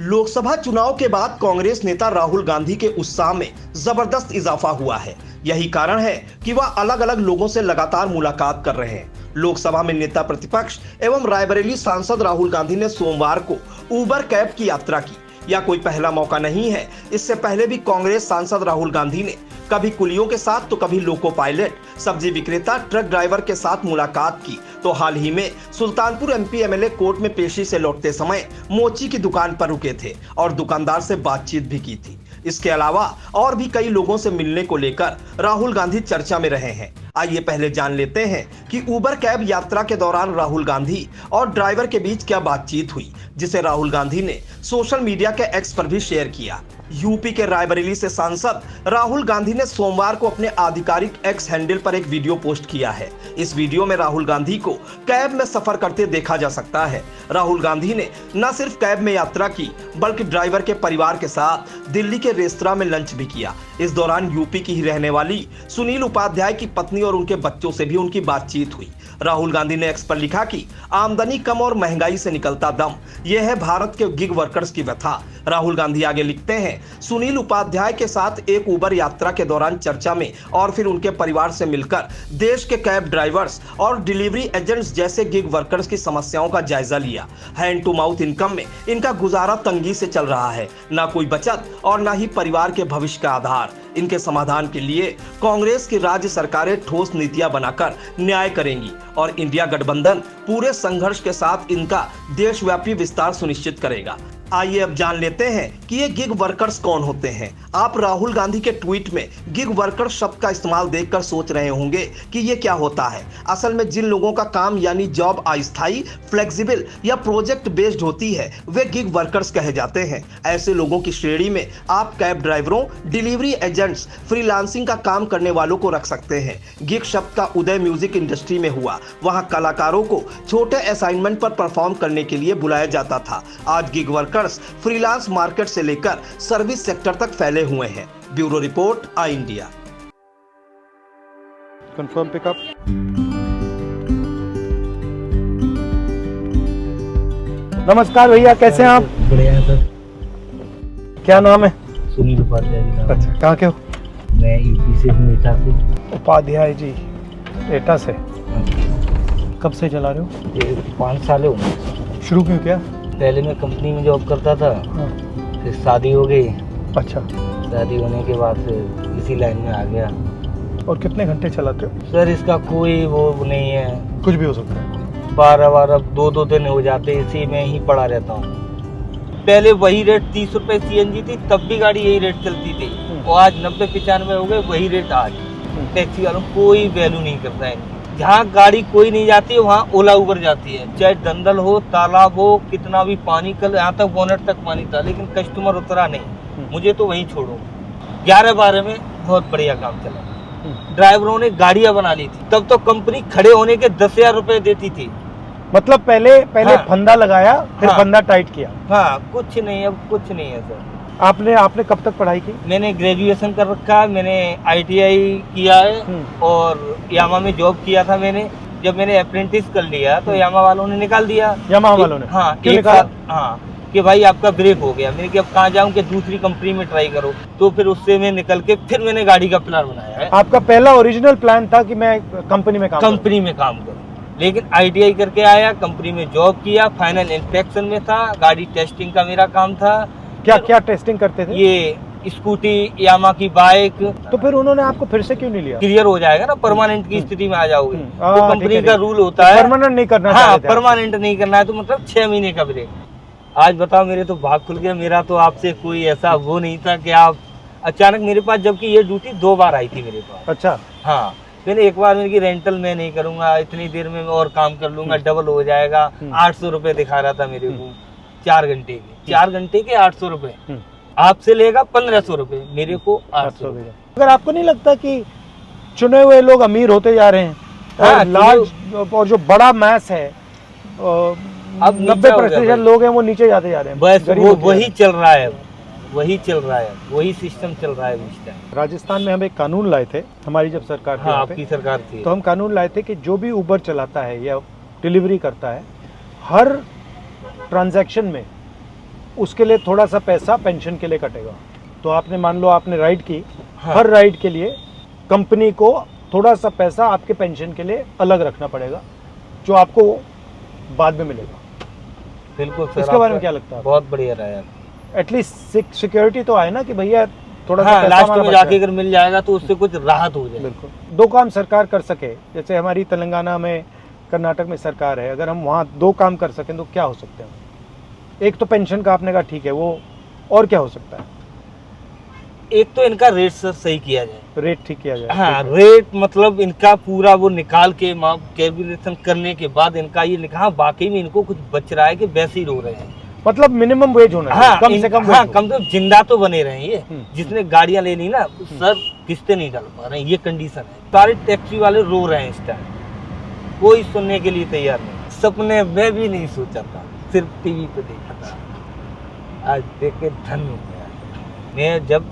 लोकसभा चुनाव के बाद कांग्रेस नेता राहुल गांधी के उत्साह में जबरदस्त इजाफा हुआ है। यही कारण है कि वह अलग अलग लोगों से लगातार मुलाकात कर रहे हैं। लोकसभा में नेता प्रतिपक्ष एवं रायबरेली सांसद राहुल गांधी ने सोमवार को उबर कैब की यात्रा की। यह कोई पहला मौका नहीं है। इससे पहले भी कांग्रेस सांसद राहुल गांधी ने कभी कुलियों के साथ तो कभी लोको पायलट, सब्जी विक्रेता, ट्रक ड्राइवर के साथ मुलाकात की। तो हाल ही में सुल्तानपुर एमपी एमएलए कोर्ट में पेशी से लौटते समय मोची की दुकान पर रुके थे और दुकानदार से बातचीत भी की थी। इसके अलावा और भी कई लोगों से मिलने को लेकर राहुल गांधी चर्चा में रहे हैं। आइए पहले जान लेते हैं कि उबर कैब यात्रा के दौरान राहुल गांधी और ड्राइवर के बीच क्या बातचीत हुई, जिसे राहुल गांधी ने सोशल मीडिया के एक्स पर भी शेयर किया। यूपी के रायबरेली से सांसद राहुल गांधी ने सोमवार को अपने आधिकारिक एक्स हैंडल पर एक वीडियो पोस्ट किया है। इस वीडियो में राहुल गांधी को कैब में सफर करते देखा जा सकता है। राहुल गांधी ने न सिर्फ कैब में यात्रा की, बल्कि ड्राइवर के परिवार के साथ दिल्ली के रेस्तरां में लंच भी किया। इस दौरान यूपी की ही रहने वाली सुनील उपाध्याय की पत्नी और उनके बच्चों से भी उनकी बातचीत हुई। राहुल गांधी ने एक्स पर लिखा कि आमदनी कम और महंगाई से निकलता दम, यह है भारत के गिग वर्कर्स की व्यथा। राहुल गांधी आगे लिखते हैं, सुनील उपाध्याय के साथ एक उबर यात्रा के दौरान चर्चा में और फिर उनके परिवार से मिलकर देश के कैब ड्राइवर्स और डिलीवरी एजेंट्स जैसे गिग वर्कर्स की समस्याओं का जायजा लिया। हैंड टू माउथ इनकम में इनका गुजारा तंगी से चल रहा है, ना कोई बचत और ना ही परिवार के भविष्य का आधार। इनके समाधान के लिए कांग्रेस की राज्य सरकारें ठोस नीतियां बनाकर न्याय करेंगी और इंडिया गठबंधन पूरे संघर्ष के साथ इनका देशव्यापी विस्तार सुनिश्चित करेगा। आइए अब जान लेते हैं कि ये गिग वर्कर्स कौन होते हैं। आप राहुल गांधी के ट्वीट में गिग वर्कर शब्द का इस्तेमाल देखकर सोच रहे होंगे कि ये क्या होता है। असल में जिन लोगों का काम यानी जॉब अस्थायी, फ्लेक्सिबल या प्रोजेक्ट बेस्ड होती है, वे गिग वर्कर्स कहे जाते हैं। ऐसे लोगों की श्रेणी में आप कैब ड्राइवरों, डिलीवरी एजेंट्स, फ्रीलांसिंग का काम करने वालों को रख सकते हैं। गिग शब्द का उदय म्यूजिक इंडस्ट्री में हुआ। वहाँ कलाकारों को छोटे असाइनमेंट पर परफॉर्म करने के लिए बुलाया जाता था। आज गिग वर्कर फ्रीलांस मार्केट से लेकर सर्विस सेक्टर तक फैले हुए हैं। ब्यूरो रिपोर्ट, आई इंडिया। Confirm pickup. नमस्कार भैया, कैसे हैं आप? बढ़िया है सर। क्या नाम है? सुनील उपाध्याय जी। अच्छा, कहाँ के हो? मैं यूपी से हूँ, एटा से। उपाध्याय जी, एटा से। कब से चला रहे हो? ये 5 साल हो गए। शुरू क्यों किया? पहले मैं कंपनी में जॉब करता था, फिर शादी हो गई। अच्छा। शादी होने के बाद फिर इसी लाइन में आ गया। और कितने घंटे चलाते हो? सर इसका कोई वो नहीं है, कुछ भी हो सकता है। 12 2 दिन हो जाते, इसी में ही पड़ा रहता हूँ। पहले वही रेट 30 रुपए सीएनजी थी, तब भी गाड़ी यही रेट चलती थी। और आज 90-95 हो गए, वही रेट आज। टैक्सी वालों कोई वैल्यू नहीं करता है। जहाँ गाड़ी कोई नहीं जाती है वहाँ ओला उबर जाती है। चाहे दंदल हो, तालाब हो, कितना भी पानी, कल यहाँ तक बोनेट तक पानी था, लेकिन कस्टमर उतरा नहीं। मुझे तो वहीं छोड़ो। 11-12 में बहुत बढ़िया काम चला। ड्राइवरों ने गाड़ियाँ बना ली थी। तब तो कंपनी खड़े होने के 10,000 रुपए देती थी। मतलब पहले हाँ। फंदा लगाया, फिर हाँ। फंदा टाइट किया। हाँ, कुछ नहीं, अब कुछ नहीं है सर। आपने कब तक पढ़ाई की? मैंने ग्रेजुएशन कर रखा है, मैंने ITI किया है और यामा में जॉब किया था मैंने। जब मैंने अप्रेंटिस कर लिया तो यामा वालों ने निकाल दिया। यामा वालों ने? हाँ, क्यों एक निकाला? साल। हाँ, कि भाई आपका ब्रेक हो गया। मैंने कहा अब कहाँ जाऊँ कि दूसरी कंपनी में ट्राई करो। तो फिर उससे मैं निकल के फिर मैंने गाड़ी का प्लान बनाया है। आपका पहला ओरिजिनल प्लान था कि मैं कंपनी में काम करूँ, लेकिन ITI करके आया, कंपनी में जॉब किया, फाइनल इंस्पेक्शन में था, गाड़ी टेस्टिंग का मेरा काम था। क्या टेस्टिंग करते थे? ये स्कूटी, यामा की बाइक। तो फिर उन्होंने आपको फिर से क्यों नहीं लिया? क्लियर हो जाएगा ना, परमानेंट की स्थिति में आ जाओगे। तो कंपनी का रूल होता तो है परमानेंट नहीं करना। हाँ, परमानेंट नहीं करना है तो मतलब 6 महीने का ब्रेक। आज बताओ, मेरे तो भाग खुल गया। मेरा तो आपसे कोई ऐसा वो नहीं था कि आप अचानक मेरे पास, जबकि ये ड्यूटी 2 बार आई थी मेरे पास। अच्छा। हाँ, मैंने एक बार मेरी रेंटल मैं नहीं करूंगा, इतनी देर में और काम कर लूंगा, डबल हो जाएगा। 800 रुपए दिखा रहा था मेरे को 4 घंटे के। 4 घंटे के 800 रुपए। आपसे लेगा 1500 रुपए, मेरे को 800 रुपए। अगर आपको नहीं लगता कि चुने हुए लोग अमीर होते जा रहे हैं और लार्ज और जो बड़ा मैस है, अब 90% लोग हैं वो नीचे जाते जा रहे हैं। बस वो वही चल रहा है, वही चल रहा है, वही सिस्टम चल रहा है इस टाइम। राजस्थान में हम एक कानून लाए थे, हमारी जब सरकार थी। हाँ, आपकी सरकार थी। तो हम कानून लाए थे कि जो भी उबर चलाता है या डिलीवरी करता है, हर ट्रांजैक्शन में उसके लिए थोड़ा सा पैसा पेंशन के लिए कटेगा। तो आपने मान लो आपने राइड की, हाँ। हर राइड के लिए कंपनी को थोड़ा सा पैसा आपके पेंशन के लिए अलग रखना पड़ेगा, जो आपको बाद में मिलेगा। बिल्कुल सर, इसके बारे में आपका क्या लगता है? बहुत बढ़िया रहा यार। एटलीस्ट सिक्योरिटी तो आए ना कि भैया थोड़ा सा हाँ, पैसा लास्ट हमारा में बच जाके रहा अगर मिल जाएगा तो उससे कुछ राहत हो है। जाए। बिल्कुल, दो काम सरकार कर सके, जैसे हमारी तेलंगाना में, कर्नाटक में सरकार है, अगर हम वहाँ दो काम कर सकें तो क्या हो सकते हैं? एक तो पेंशन का आपने कहा ठीक है, वो और क्या हो सकता है? एक तो इनका रेट सर सही किया जाए। रेट ठीक किया जाए। हाँ, रेट मतलब इनका पूरा वो निकाल के कैलकुलेशन करने के बाद इनका ये लिखा, हाँ, वाकई में इनको कुछ बच रहा है कि वैसे ही रो रहे हैं। मतलब मिनिमम वेज होना चाहिए, हाँ, कम से कम हाँ, वेज कम से कम जिंदा तो बने रहे ये। हम्म। जिसने गाड़ियां ले ली ना सर, किस्तें नहीं डाल पा रहे हैं, ये कंडीशन है। सारे टैक्सी वाले रो रहे हैं इस टाइम, कोई सुनने के लिए तैयार नहीं। सपने में भी नहीं सोचा था, सिर्फ टीवी पे देखा था, आज देख के धन हो गया। मैं जब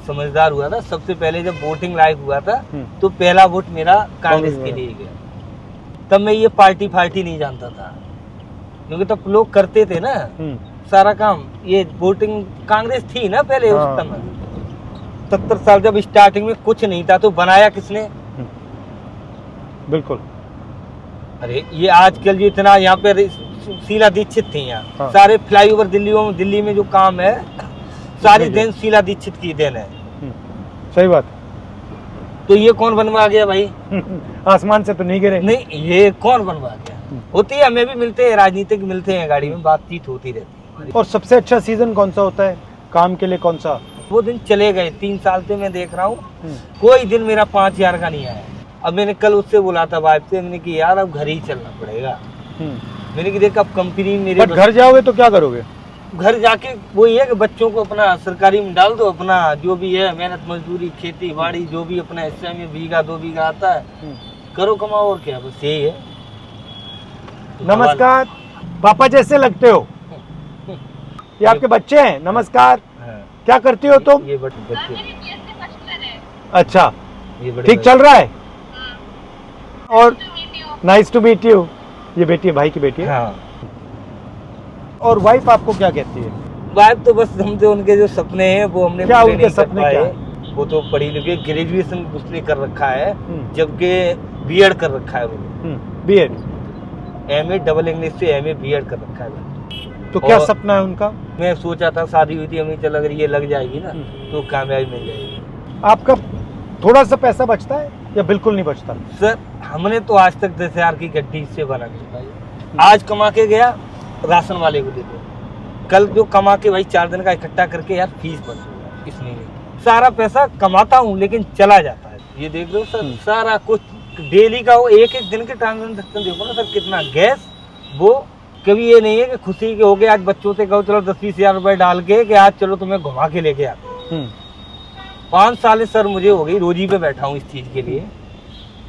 समझदार हुआ था, सबसे पहले जब वोटिंग लाइव हुआ था, तो पहला वोट मेरा कांग्रेस के लिए गया। तब मैं ये पार्टी फार्टी नहीं जानता था, क्योंकि तब लोग करते थे ना सारा काम। ये वोटिंग कांग्रेस थी ना पहले उस हाँ। समय। 70 साल जब स्टार्टिंग में कुछ नहीं था तो बनाया किसने? बिल्कुल। अरे ये आजकल जो इतना यहाँ पे शीला दीक्षित थी यहाँ, हाँ। सारे फ्लाईओवर दिल्ली में जो काम है सारी देन शीला दीक्षित की देन है। सही बात। तो ये कौन बनवा गया भाई? आसमान से तो नहीं गिरे। नहीं, ये कौन बनवा गया? होती है, हमें भी मिलते हैं, राजनीतिक मिलते हैं, गाड़ी में बातचीत होती रहती है। और सबसे अच्छा सीजन कौन सा होता है काम के लिए? कौन सा? वो दिन चले गए, 3 साल से मैं देख रहा हूँ, कोई दिन मेरा 5000 का नहीं आया। अब मैंने कल उससे बोला था वाइफ से, मैंने कि यार अब घर ही चलना पड़ेगा। मैंने कि देख अब कंपनी मेरे घर जाओगे तो क्या करोगे? घर जाके वो ये है कि बच्चों को अपना सरकारी में डाल दो, अपना जो भी है मेहनत मजदूरी खेती बाड़ी जो भी अपना हिस्से में बीघा 2 बीघा आता है करो, कमाओ, और क्या, बस यही है। नमस्कार, पापा जैसे लगते हो। ये आपके बच्चे हैं? नमस्कार। हाँ। क्या करती हो तुम? ये बच्चे। अच्छा, ये बड़े ठीक चल रहा है? और नाइस टू मीट यू। ये बेटी है, भाई की बेटी है। हाँ। और वाइफ आपको क्या कहती है? वाइफ तो बस हम तो उनके जो सपने हैं वो हमने क्या पूरे उनके नहीं कर सपने पाए। क्या वो तो पढ़ी लिखी, ग्रेजुएशन उसने कर रखा है, जबकि बीएड कर रखा है वो। बीएड, एमए डबल इंग्लिश से एमए बीएड कर रखा है। तो क्या सपना है उनका? मैं सोचा था शादी हुई थी हमें, चल अगर ये लग जाएगी ना तो कामयाबी मिल जाएगी। आपका थोड़ा सा पैसा बचता है या बिल्कुल नहीं बचता? सर हमने तो आज तक 10,000 की गड्डी इससे बना नहीं पाई। आज कमा के गया राशन वाले को दे दो, कल जो कमा के भाई 4 दिन का इकट्ठा करके यार फीस भर दूंगा इस महीने। सारा पैसा कमाता हूँ लेकिन चला जाता है। ये देख लो सर, सारा कुछ डेली का वो एक दिन के ट्रांजेक्शन देखो ना सर, कितना गैस। वो कभी ये नहीं है कि खुशी के हो गए आज बच्चों से कहो चलो 10-20 हजार रुपए डाल के कि आज चलो तुम्हें घुमा के लेके आते। 5 साल सर मुझे हो गई रोजी पे बैठा हूँ इस चीज के लिए,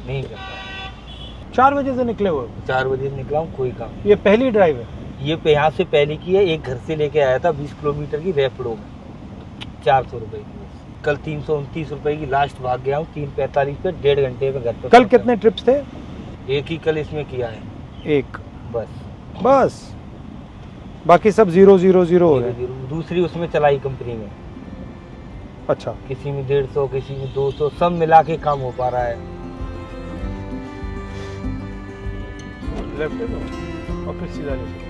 नहीं कर पाया। 4 बजे से निकले हुए? 4 बजे निकला हूँ, कोई काम। ये पहली ड्राइव है? ये यहाँ से पहले की है, एक घर से लेके आया था 20 किलोमीटर की रैपिडो में 400 रुपए की। कल 329 रुपए की लास्ट भाग गया हूँ 3:45 पे, 1.5 घंटे में घर पे। कल कितने ट्रिप्स थे? एक ही कल इसमें किया है, एक बस। बाकी सब 0-0-0 हो रहे हैं। दूसरी उसमें चलाई कंपनी में, अच्छा, किसी में 150 किसी में 200, सब मिला के काम हो पा रहा है। लेफ्ट है तो और फिर सीधा ले।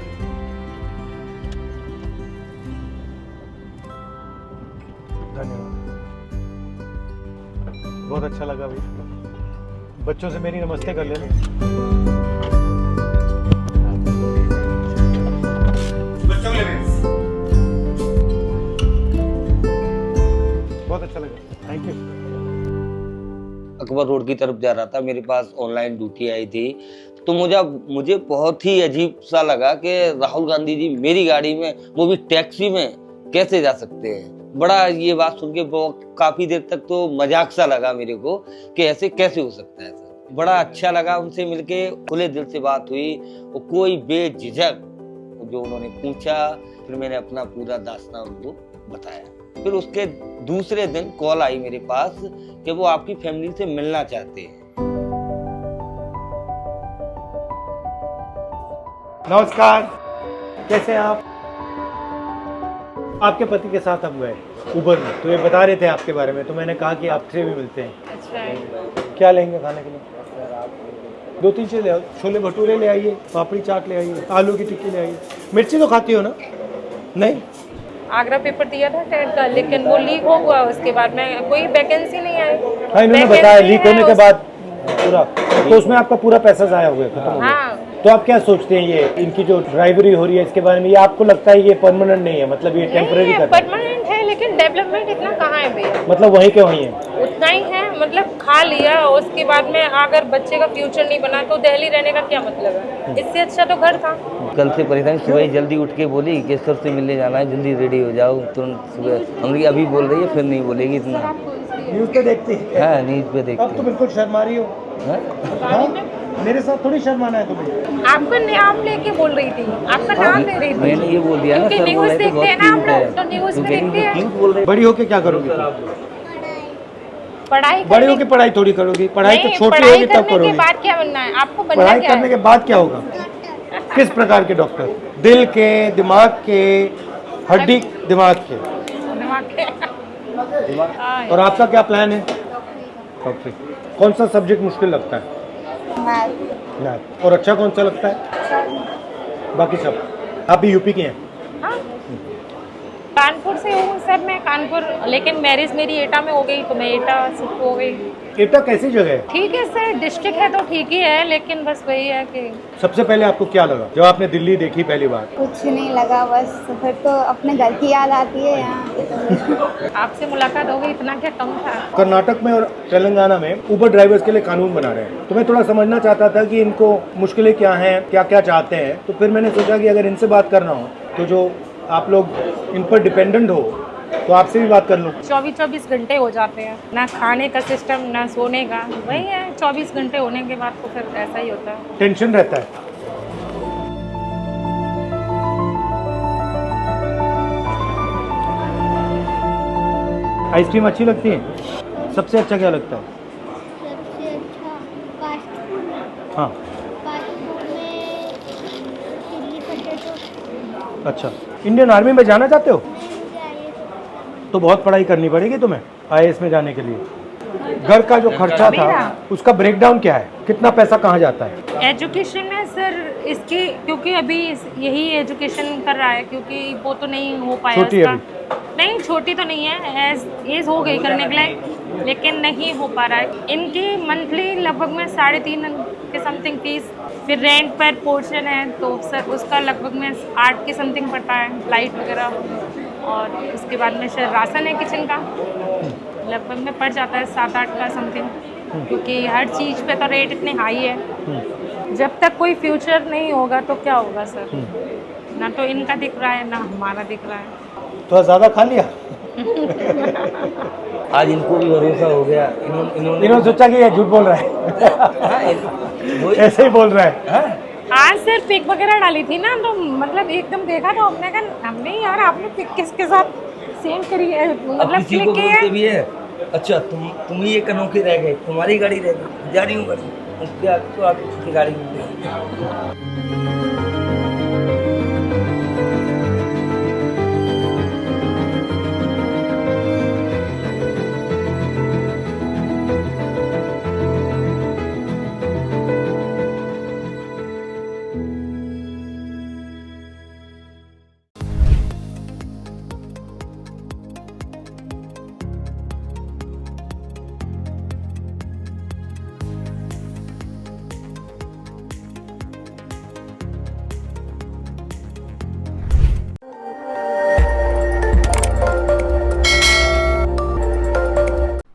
धन्यवाद, बहुत अच्छा लगा भाई। बच्चों से मेरी नमस्ते कर लेना। बहुत अच्छा लगा, थैंक यू। अकबर रोड की तरफ जा रहा था, मेरे पास ऑनलाइन ड्यूटी आई थी, तो मुझे बहुत ही अजीब सा लगा कि राहुल गांधी जी मेरी गाड़ी में, वो भी टैक्सी में, कैसे जा सकते हैं। बड़ा ये बात सुन के काफी देर तक तो मजाक सा लगा मेरे को कि ऐसे कैसे हो सकता है सर। बड़ा अच्छा लगा उनसे मिलके, खुले दिल से बात हुई और कोई बेझिझक जो उन्होंने पूछा, फिर मैंने अपना पूरा दास्तान उनको बताया। फिर उसके दूसरे दिन कॉल आई मेरे पास कि वो आपकी फैमिली से मिलना चाहते हैं। नमस्कार, कैसे हैं आप? आपके पति के साथ हम गए उबर में, तो ये बता रहे थे आपके बारे में, तो मैंने कहा कि आपसे भी मिलते हैं। अच्छा है। क्या लेंगे खाने के लिए? 2-3 चीज़ ले आओ, छोले भटूरे ले आइए, पापड़ी चाट ले आइए, आलू की टिक्की ले आइए। मिर्ची तो खाती हो ना? नहीं? आगरा पेपर दिया था टेट का, लेकिन वो लीक हो गया, उसके बाद में कोई वैकेंसी नहीं आई। हाँ, इन्होंने बताया लीक होने के बाद पूरा, तो उसमें आपका पूरा पैसा ज़ाया हो गया, खत्म हो गया। हाँ। तो आप क्या सोचते हैं, ये इनकी जो ड्राइवरी हो रही है इसके बारे में, ये आपको लगता है ये परमानेंट नहीं है, मतलब ये टेम्परेरी कर रहे हैं? परमानेंट है, लेकिन डेवलपमेंट इतना कहाँ है भैया? मतलब वहीं के वहीं है? उतना ही है, मतलब खा लिया, उसके बाद में अगर बच्चे का फ्यूचर नहीं बना तो दिल्ली रहने का क्या मतलब है? इससे अच्छा तो घर था। कल से परेशान, सुबह ही जल्दी उठ के बोली कि सर से मिलने जाना है, जल्दी रेडी हो जाओ तुरंत सुबह। हमने अभी बोल रही है, फिर नहीं बोलेगी इतना। न्यूज़ पे देखती है? हाँ, न्यूज़ पे देखती अब तो बिल्कुल शर्मा रही हो। हाँ? हाँ? मेरे साथ थोड़ी शर्माना है तुम्हें। आपका नाम लेके बोल रही थी, आपका नाम ले रही थी। मैंने ये बोल दिया ना, क्योंकि सर बोल न्यूज़ रहे थे देखते हैं बहुत ना हम क्यूट है। लोग, तो न्यूज़ में देखते हैं। क्यूट बोल रहे बड़ी होके क्या करोगी? पढ़ाई बड़ी करने होके पढ़ाई थोड़ी करोगी, पढ़ाई तो नहीं, छोटी पढ़ाई होगी तब करने करोगी। के बाद क्या बनना है? आपको बनना पढ़ाई क्या करने है? के बाद क्या होगा? किस प्रकार के डॉक्टर? दिल के, दिमाग के, हड्डी दिमाग के? दिमाग के। हाँ, और आपका क्या प्लान है? डॉक्टरी। कौन सा सब्जेक्ट मुश्किल लगता है? मैथ। और अच्छा कौन सा लगता है? बाकी सब। आप भी यूपी के हैं? हाँ। कानपुर से हूँ सर मैं, कानपुर, लेकिन मैरिज मेरी एटा में हो गई तो मैं एटा शिफ्ट हो गई। एटा कैसी जगह है? ठीक है सर, डिस्ट्रिक्ट है तो ठीक ही है, लेकिन बस वही है कि सबसे पहले आपको क्या लगा जब आपने दिल्ली देखी पहली बार? कुछ नहीं लगा, बस फिर तो अपने घर की याद आती है यहाँ। आपसे मुलाकात हो गई, इतना क्या कम था। कर्नाटक में और तेलंगाना में उबर ड्राइवर्स के लिए कानून बना रहे हैं, तो मैं थोड़ा समझना चाहता था कि इनको मुश्किलें क्या हैं, क्या क्या चाहते हैं। तो फिर मैंने सोचा कि अगर इनसे बात करना हो तो जो आप लोग इन पर डिपेंडेंट हो तो आपसे भी बात कर लूँ। 24 घंटे हो जाते हैं, ना खाने का सिस्टम ना सोने का, वही है 24 घंटे होने के बाद तो फिर ऐसा ही होता है। टेंशन रहता है। आइसक्रीम अच्छी लगती है? सबसे अच्छा क्या लगता है? सबसे अच्छा फास्ट फूड। हाँ, फास्ट फूड में चिल्ली पोटैटो। अच्छा। इंडियन आर्मी में जाना चाहते हो? तो बहुत पढ़ाई करनी पड़ेगी तुम्हें आईएएस में जाने के लिए। घर का जो खर्चा था उसका ब्रेकडाउन क्या है, कितना पैसा कहाँ जाता है? एजुकेशन है सर इसकी, क्योंकि अभी यही एजुकेशन कर रहा है, क्योंकि वो तो नहीं हो पाया छोटी है उसका। नहीं, छोटी तो नहीं है, एज हो गई करने के लिए, लेकिन नहीं हो पा रहा है। इनकी मंथली लगभग में 3.5 के समथिंग फीस, फिर रेंट पर पोर्शन है तो सर उसका लगभग में 8 के समथिंग पड़ता है, लाइट वगैरह, और उसके बाद में शायद राशन है किचन का, लगभग में पड़ जाता है 7-8 का समथिंग, क्योंकि हर चीज़ पे तो रेट इतने हाई है। जब तक कोई फ्यूचर नहीं होगा तो क्या होगा सर? ना तो इनका दिख रहा है ना हमारा दिख रहा है। थोड़ा ज़्यादा खा लिया? आज इनको भी भरोसा हो गया, इन्होंने सोचा कि ये झूठ बोल रहा है। ऐसे ही बोल रहा है। आज सर पिक वगैरह डाली थी ना, तो मतलब एकदम देखा तो हमने कहा हमने यार आपने पिक किसके साथ सेंड करी है, मतलब किसी को बोलते भी है, अच्छा तुम ही एक अनोखे रह गए, तुम्हारी गाड़ी रह गई, जा रही हूँ गाड़ी, क्या तो आप किसी गाड़ी में।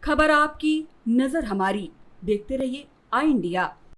खबर आपकी, नजर हमारी। देखते रहिए आई इंडिया।